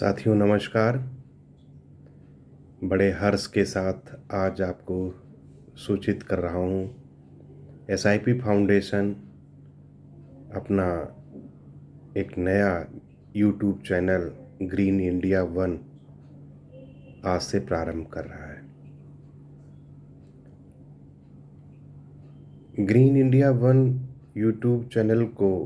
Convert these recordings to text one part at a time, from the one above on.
साथियों नमस्कार। बड़े हर्ष के साथ आज आपको सूचित कर रहा हूँ, एसआईपी फाउंडेशन अपना एक नया YouTube channel green India one आज से प्रारंभ कर रहा है। Green India one YouTube channel को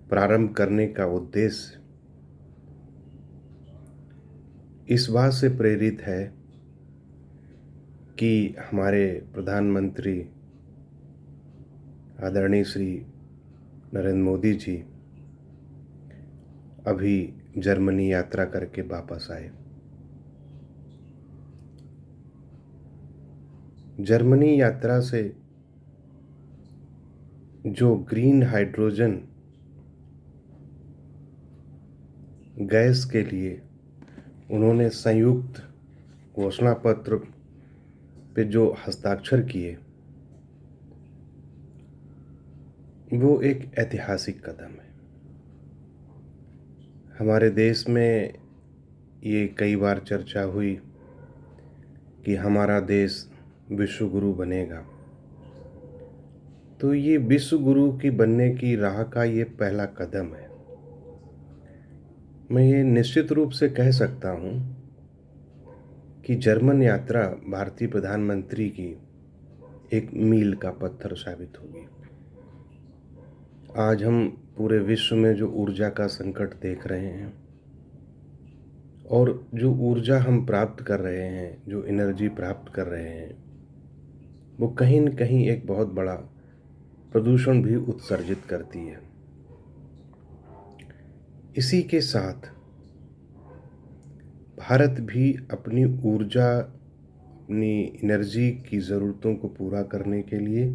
प्रारंभ करने का उद्देश्य इस बात से प्रेरित है कि हमारे प्रधानमंत्री आदरणीय श्री नरेंद्र मोदी जी अभी जर्मनी यात्रा करके वापस आए। जर्मनी यात्रा से जो ग्रीन हाइड्रोजन गैस के लिए उन्होंने संयुक्त घोषणा पत्र पे जो हस्ताक्षर किए, वो एक ऐतिहासिक कदम है। हमारे देश में ये कई बार चर्चा हुई कि हमारा देश विश्व गुरु बनेगा, तो ये विश्व गुरु की बनने की राह का ये पहला कदम है। मैं ये निश्चित रूप से कह सकता हूँ कि जर्मन यात्रा भारतीय प्रधानमंत्री की एक मील का पत्थर साबित होगी। आज हम पूरे विश्व में जो ऊर्जा का संकट देख रहे हैं और जो ऊर्जा हम प्राप्त कर रहे हैं, जो एनर्जी प्राप्त कर रहे हैं, वो कहीं न कहीं एक बहुत बड़ा प्रदूषण भी उत्सर्जित करती है। इसी के साथ भारत भी अपनी ऊर्जा, अपनी एनर्जी की ज़रूरतों को पूरा करने के लिए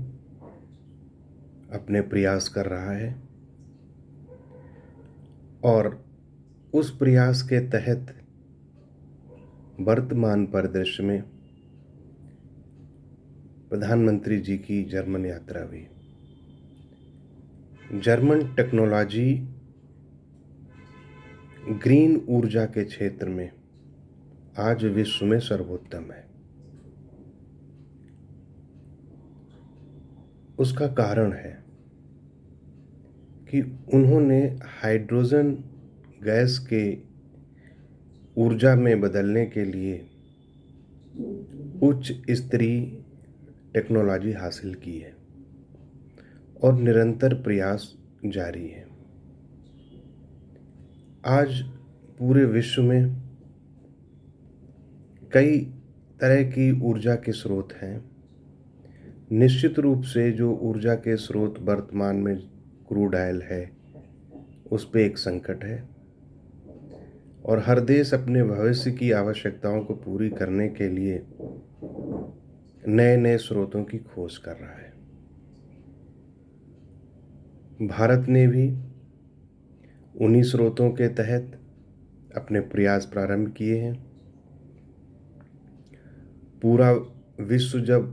अपने प्रयास कर रहा है और उस प्रयास के तहत वर्तमान परिदृश्य में प्रधानमंत्री जी की जर्मन यात्रा हुई। जर्मन टेक्नोलॉजी ग्रीन ऊर्जा के क्षेत्र में आज विश्व में सर्वोत्तम है। उसका कारण है कि उन्होंने हाइड्रोजन गैस के ऊर्जा में बदलने के लिए उच्च स्तरीय टेक्नोलॉजी हासिल की है और निरंतर प्रयास जारी है। आज पूरे विश्व में कई तरह की ऊर्जा के स्रोत हैं। निश्चित रूप से जो ऊर्जा के स्रोत वर्तमान में क्रूड ऑयल है, उस पे एक संकट है और हर देश अपने भविष्य की आवश्यकताओं को पूरी करने के लिए नए नए स्रोतों की खोज कर रहा है। भारत ने भी उन्हीं स्रोतों के तहत अपने प्रयास प्रारंभ किए हैं। पूरा विश्व जब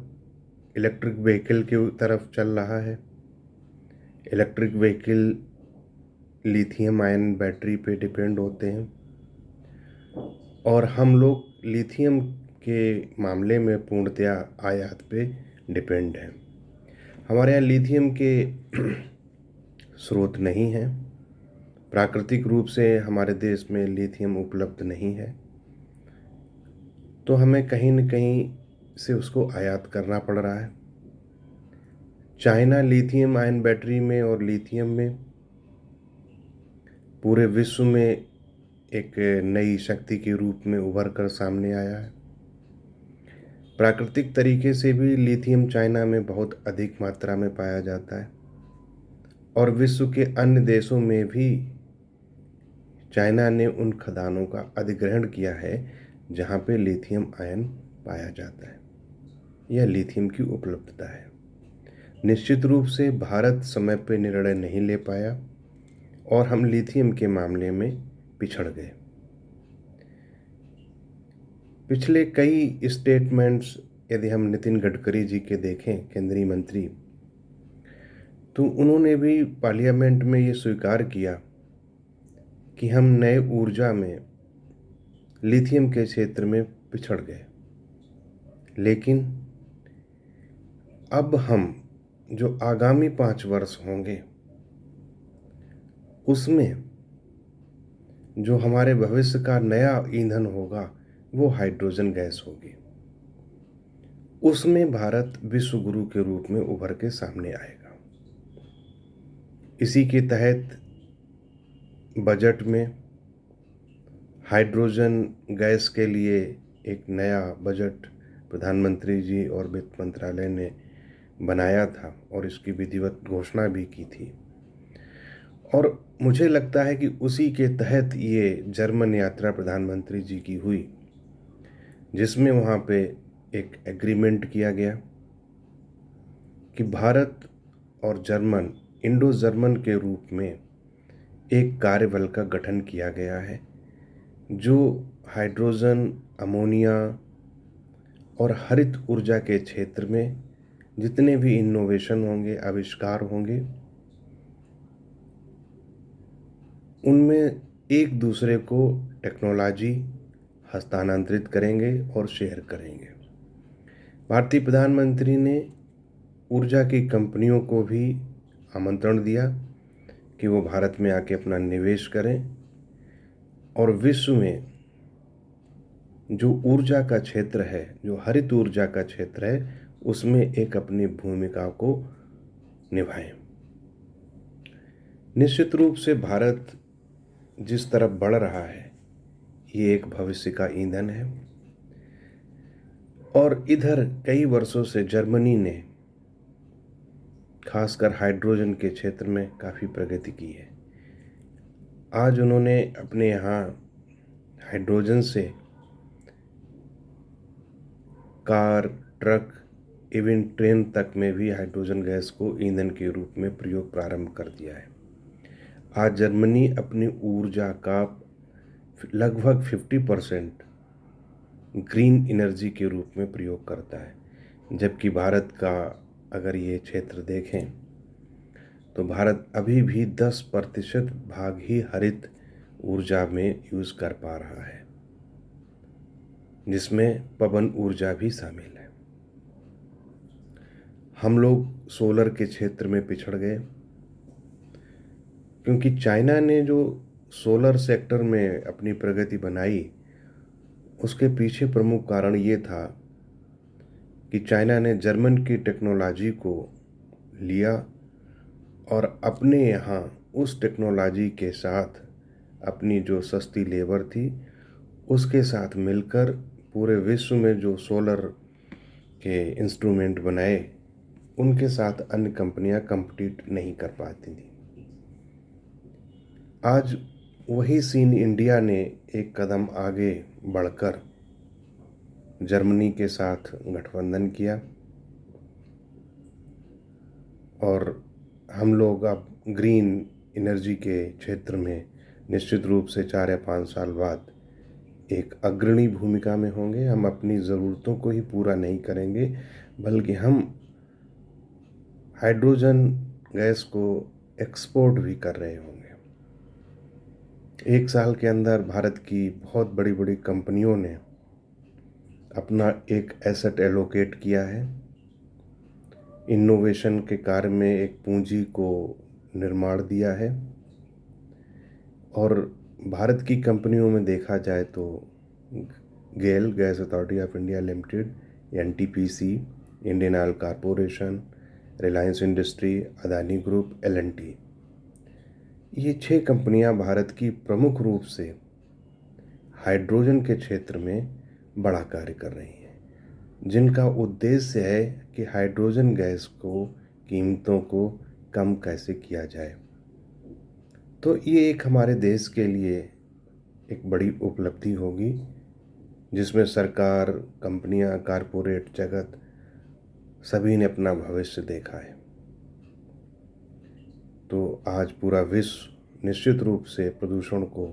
इलेक्ट्रिक व्हीकल की तरफ चल रहा है, electric vehicle lithium ion battery पे डिपेंड होते हैं और हम लोग लिथियम के मामले में पूर्णतया आयात पे डिपेंड हैं। हमारे यहाँ लिथियम के स्रोत नहीं हैं। प्राकृतिक रूप से हमारे देश में लिथियम उपलब्ध नहीं है, तो हमें कहीं न कहीं से उसको आयात करना पड़ रहा है। चाइना लिथियम आयन बैटरी में और लिथियम में पूरे विश्व में एक नई शक्ति के रूप में उभर कर सामने आया है। प्राकृतिक तरीके से भी लिथियम चाइना में बहुत अधिक मात्रा में पाया जाता है और विश्व के अन्य देशों में भी चाइना ने उन खदानों का अधिग्रहण किया है जहाँ पे लिथियम आयन पाया जाता है। यह लिथियम की उपलब्धता है। निश्चित रूप से भारत समय पे निर्णय नहीं ले पाया और हम लिथियम के मामले में पिछड़ गए। पिछले कई स्टेटमेंट्स यदि हम नितिन गडकरी जी के देखें, केंद्रीय मंत्री, तो उन्होंने भी पार्लियामेंट में ये स्वीकार किया कि हम नए ऊर्जा में लिथियम के क्षेत्र में पिछड़ गए। लेकिन अब हम जो आगामी 5 वर्ष होंगे उसमें जो हमारे भविष्य का नया ईंधन होगा वो हाइड्रोजन गैस होगी। उसमें भारत विश्व गुरु के रूप में उभर के सामने आएगा। इसी के तहत बजट में हाइड्रोजन गैस के लिए एक नया बजट प्रधानमंत्री जी और वित्त मंत्रालय ने बनाया था और इसकी विधिवत घोषणा भी की थी। और मुझे लगता है कि उसी के तहत ये जर्मन यात्रा प्रधानमंत्री जी की हुई, जिसमें वहाँ पे एक एग्रीमेंट किया गया कि भारत और जर्मन इंडो जर्मन के रूप में एक कार्यबल का गठन किया गया है जो हाइड्रोजन, अमोनिया और हरित ऊर्जा के क्षेत्र में जितने भी इनोवेशन होंगे, आविष्कार होंगे, उनमें एक दूसरे को टेक्नोलॉजी हस्तांतरित करेंगे और शेयर करेंगे। भारतीय प्रधानमंत्री ने ऊर्जा की कंपनियों को भी आमंत्रण दिया कि वो भारत में आके अपना निवेश करें और विश्व में जो ऊर्जा का क्षेत्र है, जो हरित ऊर्जा का क्षेत्र है, उसमें एक अपनी भूमिका को निभाएं। निश्चित रूप से भारत जिस तरफ बढ़ रहा है ये एक भविष्य का ईंधन है और इधर कई वर्षों से जर्मनी ने खासकर हाइड्रोजन के क्षेत्र में काफ़ी प्रगति की है। आज उन्होंने अपने यहाँ हाइड्रोजन से कार, ट्रक, इवन ट्रेन तक में भी हाइड्रोजन गैस को ईंधन के रूप में प्रयोग प्रारंभ कर दिया है। आज जर्मनी अपनी ऊर्जा का लगभग 50% ग्रीन एनर्जी के रूप में प्रयोग करता है, जबकि भारत का अगर ये क्षेत्र देखें तो भारत अभी भी 10% भाग ही हरित ऊर्जा में यूज़ कर पा रहा है, जिसमें पवन ऊर्जा भी शामिल है। हम लोग सोलर के क्षेत्र में पिछड़ गए क्योंकि चाइना ने जो सोलर सेक्टर में अपनी प्रगति बनाई उसके पीछे प्रमुख कारण ये था कि चाइना ने जर्मन की टेक्नोलॉजी को लिया और अपने यहाँ उस टेक्नोलॉजी के साथ अपनी जो सस्ती लेबर थी उसके साथ मिलकर पूरे विश्व में जो सोलर के इंस्ट्रूमेंट बनाए उनके साथ अन्य कंपनियां कम्पीट नहीं कर पाती थी। आज वही सीन इंडिया ने एक कदम आगे बढ़कर जर्मनी के साथ गठबंधन किया और हम लोग अब ग्रीन एनर्जी के क्षेत्र में निश्चित रूप से 4 या 5 साल बाद एक अग्रणी भूमिका में होंगे। हम अपनी ज़रूरतों को ही पूरा नहीं करेंगे बल्कि हम हाइड्रोजन गैस को एक्सपोर्ट भी कर रहे होंगे। 1 साल के अंदर भारत की बहुत बड़ी बड़ी कंपनियों ने अपना एक एसेट एलोकेट किया है, इनोवेशन के कार्य में एक पूंजी को निर्माण दिया है और भारत की कंपनियों में देखा जाए तो GAIL, Gas Authority of India Limited, NTPC, Indian Oil Corporation, Reliance industry, Adani group, L and T, ये 6 कंपनियां भारत की प्रमुख रूप से हाइड्रोजन के क्षेत्र में बड़ा कार्य कर रही हैं, जिनका उद्देश्य है कि हाइड्रोजन गैस को कीमतों को कम कैसे किया जाए। तो ये एक हमारे देश के लिए एक बड़ी उपलब्धि होगी जिसमें सरकार, कंपनियां, कारपोरेट जगत सभी ने अपना भविष्य देखा है। तो आज पूरा विश्व निश्चित रूप से प्रदूषण को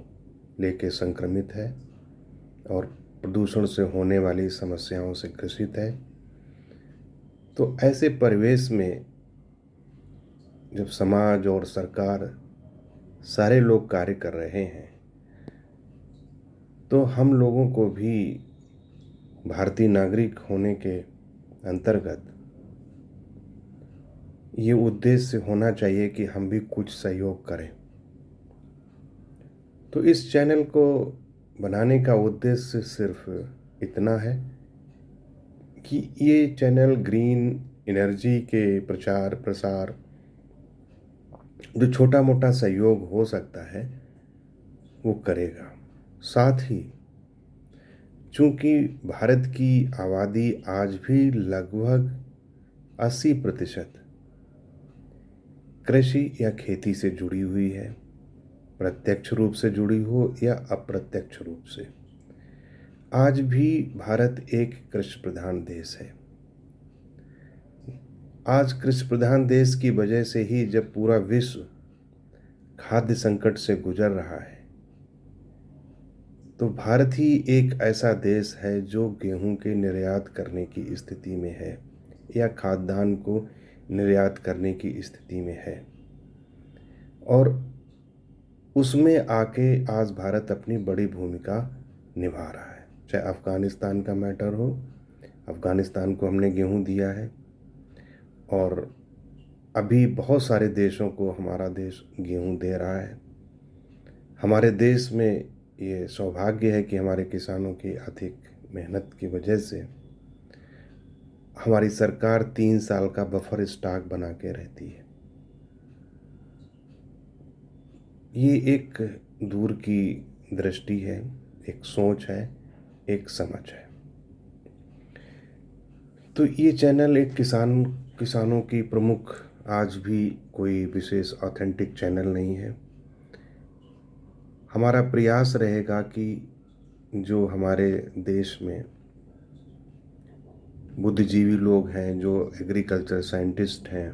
लेके संक्रमित है और प्रदूषण से होने वाली समस्याओं से ग्रसित है। तो ऐसे परिवेश में जब समाज और सरकार सारे लोग कार्य कर रहे हैं तो हम लोगों को भी भारतीय नागरिक होने के अंतर्गत ये उद्देश्य होना चाहिए कि हम भी कुछ सहयोग करें। तो इस चैनल को बनाने का उद्देश्य सिर्फ इतना है कि ये चैनल ग्रीन एनर्जी के प्रचार प्रसार, जो छोटा मोटा सहयोग हो सकता है वो करेगा। साथ ही चूंकि भारत की आबादी आज भी लगभग 80% कृषि या खेती से जुड़ी हुई है, प्रत्यक्ष रूप से जुड़ी हो या अप्रत्यक्ष रूप से। आज भी भारत एक कृषि प्रधान देश है। आज कृषि प्रधान देश की वजह से ही जब पूरा विश्व खाद्य संकट से गुजर रहा है, तो भारत ही एक ऐसा देश है जो गेहूं के निर्यात करने की स्थिति में है या खाद्यान्न को निर्यात करने की स्थिति में है। और उसमें आके आज भारत अपनी बड़ी भूमिका निभा रहा है। चाहे अफ़गानिस्तान का मैटर हो, अफ़गानिस्तान को हमने गेहूं दिया है और अभी बहुत सारे देशों को हमारा देश गेहूं दे रहा है। हमारे देश में ये सौभाग्य है कि हमारे किसानों की अधिक मेहनत की वजह से हमारी सरकार 3 साल का बफर स्टॉक बना के रहती है। ये एक दूर की दृष्टि है, एक सोच है, एक समझ है। तो ये चैनल एक किसानों की प्रमुख, आज भी कोई विशेष ऑथेंटिक चैनल नहीं है। हमारा प्रयास रहेगा कि जो हमारे देश में बुद्धिजीवी लोग हैं, जो एग्रीकल्चर साइंटिस्ट हैं,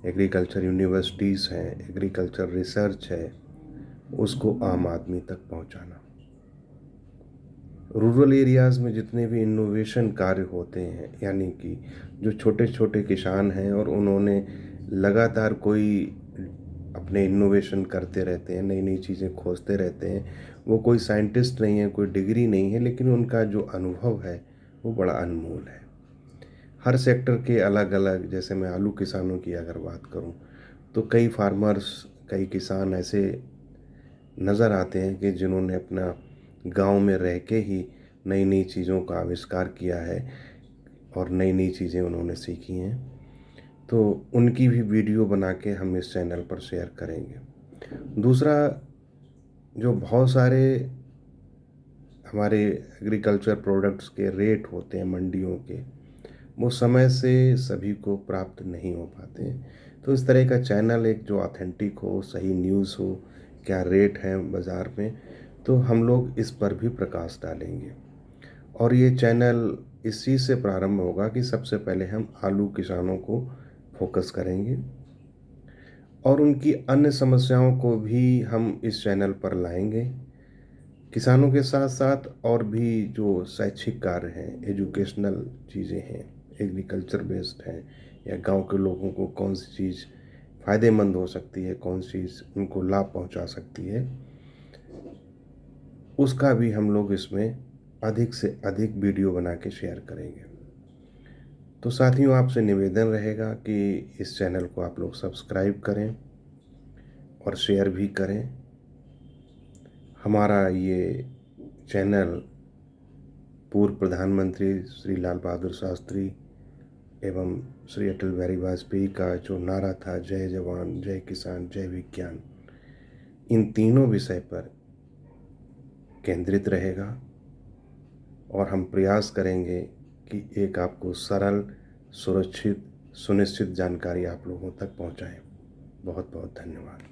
एग्रीकल्चर यूनिवर्सिटीज़ हैं, एग्रीकल्चर रिसर्च है, उसको आम आदमी तक पहुंचाना। रूरल एरियाज़ में जितने भी इनोवेशन कार्य होते हैं, यानी कि जो छोटे छोटे किसान हैं और उन्होंने लगातार कोई अपने इनोवेशन करते रहते हैं, नई नई चीज़ें खोजते रहते हैं। वो कोई साइंटिस्ट नहीं है, कोई डिग्री नहीं है, लेकिन उनका जो अनुभव है वो बड़ा अनमोल है। हर सेक्टर के अलग अलग, जैसे मैं आलू किसानों की अगर बात करूं, तो कई फार्मर्स, कई किसान ऐसे नज़र आते हैं कि जिन्होंने अपना गांव में रह के ही नई नई चीज़ों का आविष्कार किया है और नई नई चीज़ें उन्होंने सीखी हैं। तो उनकी भी वीडियो बना के हम इस चैनल पर शेयर करेंगे। दूसरा, जो बहुत सारे हमारे एग्रीकल्चर प्रोडक्ट्स के रेट होते हैं मंडियों के, वो समय से सभी को प्राप्त नहीं हो पाते हैं। तो इस तरह का चैनल एक जो ऑथेंटिक हो, सही न्यूज़ हो, क्या रेट है बाज़ार में, तो हम लोग इस पर भी प्रकाश डालेंगे। और ये चैनल इस चीज़ से प्रारंभ होगा कि सबसे पहले हम आलू किसानों को फोकस करेंगे और उनकी अन्य समस्याओं को भी हम इस चैनल पर लाएंगे। किसानों के साथ साथ और भी जो शैक्षिक कार्य हैं, एजुकेशनल चीज़ें हैं, एग्रीकल्चर बेस्ड हैं, या गांव के लोगों को कौन सी चीज़ फ़ायदेमंद हो सकती है, कौन सी चीज़ उनको लाभ पहुंचा सकती है, उसका भी हम लोग इसमें अधिक से अधिक वीडियो बना के शेयर करेंगे। तो साथियों, आपसे निवेदन रहेगा कि इस चैनल को आप लोग सब्सक्राइब करें और शेयर भी करें। हमारा ये चैनल पूर्व प्रधानमंत्री श्री लाल बहादुर शास्त्री एवं श्री अटल बिहारी वाजपेयी का जो नारा था, जय जवान जय किसान जय विज्ञान, इन तीनों विषय पर केंद्रित रहेगा। और हम प्रयास करेंगे कि एक आपको सरल, सुरक्षित, सुनिश्चित जानकारी आप लोगों तक पहुंचाएं। बहुत बहुत धन्यवाद।